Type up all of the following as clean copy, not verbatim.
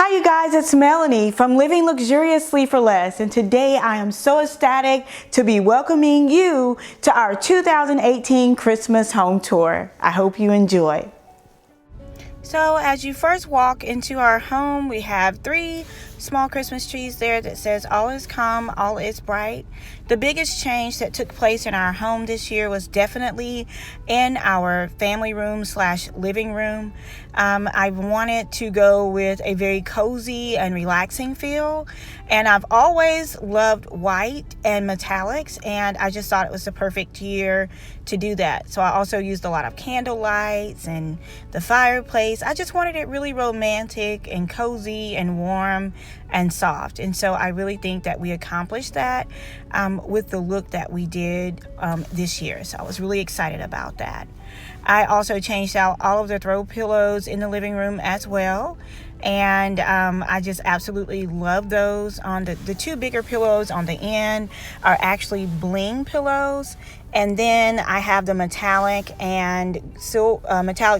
Hi you guys, it's Melanie from Living Luxuriously for Less, and today I am so ecstatic to be welcoming you to our 2018 Christmas home tour. I hope you enjoy. So as you first walk into our home, we have 3 small Christmas trees there that says all is calm, all is bright. The biggest change that took place in our home this year was definitely in our family room / living room. I wanted to go with a very cozy and relaxing feel, and I've always loved white and metallics, and I just thought it was the perfect year to do that. So I also used a lot of candle lights and the fireplace. I just wanted it really romantic and cozy and warm and soft, and so I really think that we accomplished that with the look that we did this year. So I was really excited about that. I also changed out all of the throw pillows in the living room as well, and I just absolutely love those. On the 2 bigger pillows on the end are actually bling pillows, and then I have the metallic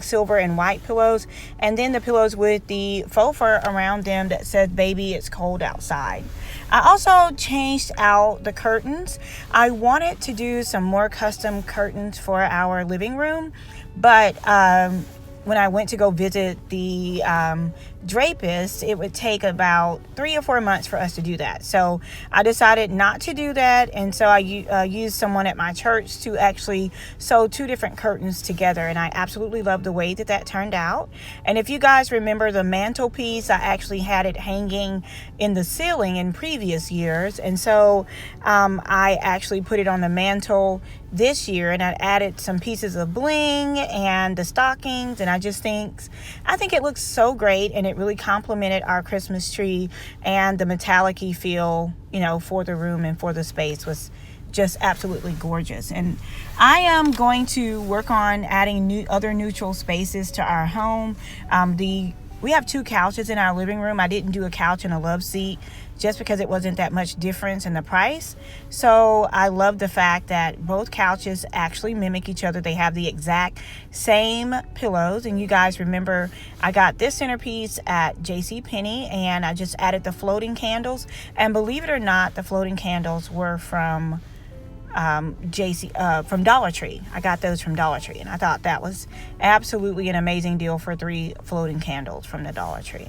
silver and white pillows, and then the pillows with the faux fur around them that says baby it's cold outside. I also changed out the curtains. I wanted to do some more custom curtains for our living room, but when I went to go visit the drapist, it would take about 3 or 4 months for us to do that. So I decided not to do that, and so I used someone at my church to actually sew 2 different curtains together, and I absolutely love the way that turned out. And if you guys remember the mantelpiece, I actually had it hanging in the ceiling in previous years, and so I actually put it on the mantle this year, and I added some pieces of bling and the stockings, and I think it looks so great, and it really complemented our Christmas tree, and the metallic-y feel, for the room and for the space was just absolutely gorgeous. And I am going to work on adding other neutral spaces to our home. We have 2 couches in our living room. I didn't do a couch and a love seat just because it wasn't that much difference in the price. So I love the fact that both couches actually mimic each other. They have the exact same pillows. And you guys remember I got this centerpiece at JCPenney, and I just added the floating candles. And believe it or not, the floating candles were from from Dollar Tree. I got those from Dollar Tree, and I thought that was absolutely an amazing deal for 3 floating candles from the Dollar Tree.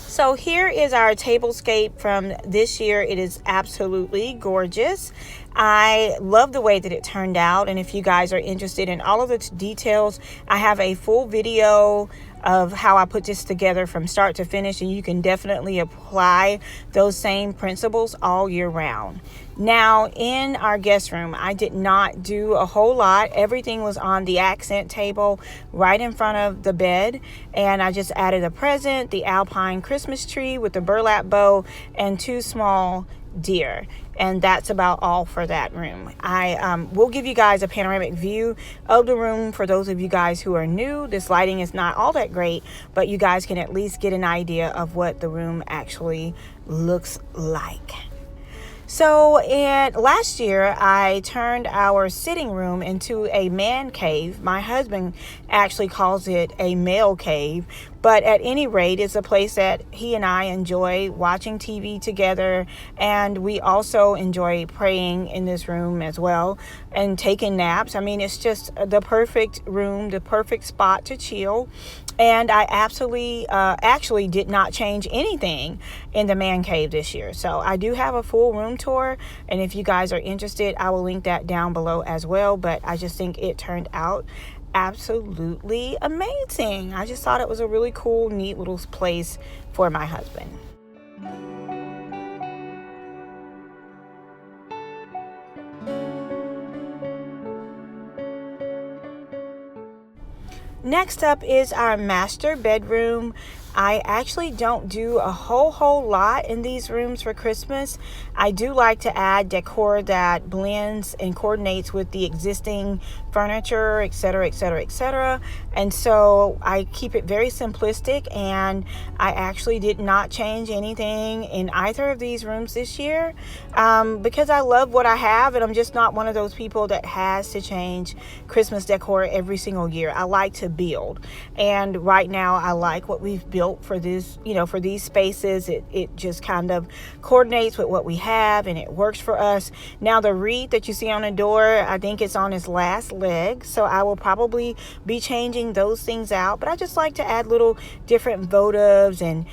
So here is our table scape from this year. It is absolutely gorgeous. I love the way that it turned out, and if you guys are interested in all of the details, I have a full video of how I put this together from start to finish, and you can definitely apply those same principles all year round. Now, in our guest room, I did not do a whole lot. Everything was on the accent table right in front of the bed, and I just added a present, the Alpine Christmas tree with the burlap bow, and 2 small deer, and that's about all for that room. I will give you guys a panoramic view of the room for those of you guys who are new. This lighting is not all that great, but you guys can at least get an idea of what the room actually looks like. So last year, I turned our sitting room into a man cave. My husband actually calls it a male cave, but at any rate, it's a place that he and I enjoy watching TV together, and we also enjoy praying in this room as well and taking naps. I mean, it's just the perfect room, the perfect spot to chill. And I absolutely actually did not change anything in the man cave this year. So I do have a full room tour, and if you guys are interested, I will link that down below as well. But I just think it turned out absolutely amazing. I just thought it was a really cool, neat little place for my husband. Next up is our master bedroom. I actually don't do a whole lot in these rooms for Christmas. I do like to add decor that blends and coordinates with the existing furniture, etc., etc., etc. And so I keep it very simplistic, and I actually did not change anything in either of these rooms this year because I love what I have, and I'm just not one of those people that has to change Christmas decor every single year. I like to build, and right now I like what we've built for this, for these spaces. It just kind of coordinates with what we have, and it works for us. Now, the wreath that you see on the door, I think it's on its last leg, so I will probably be changing those things out. But I just like to add little different votives and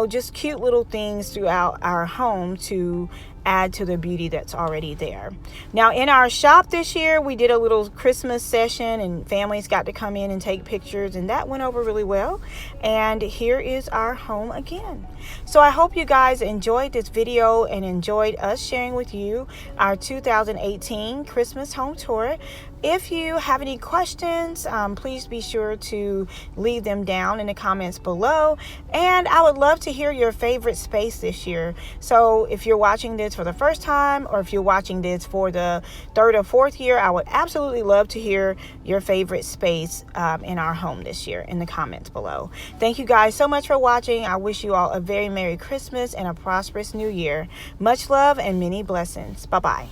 just cute little things throughout our home to add to the beauty that's already there. Now, in our shop this year, we did a little Christmas session, and families got to come in and take pictures, and that went over really well. And here is our home again. So I hope you guys enjoyed this video and enjoyed us sharing with you our 2018 Christmas home tour. If you have any questions, please be sure to leave them down in the comments below. And I would love to hear your favorite space this year. So if you're watching this for the first time, or if you're watching this for the 3rd or 4th year, I would absolutely love to hear your favorite space in our home this year in the comments below. Thank you guys so much for watching. I wish you all a very Merry Christmas and a prosperous New Year. Much love and many blessings. Bye-bye.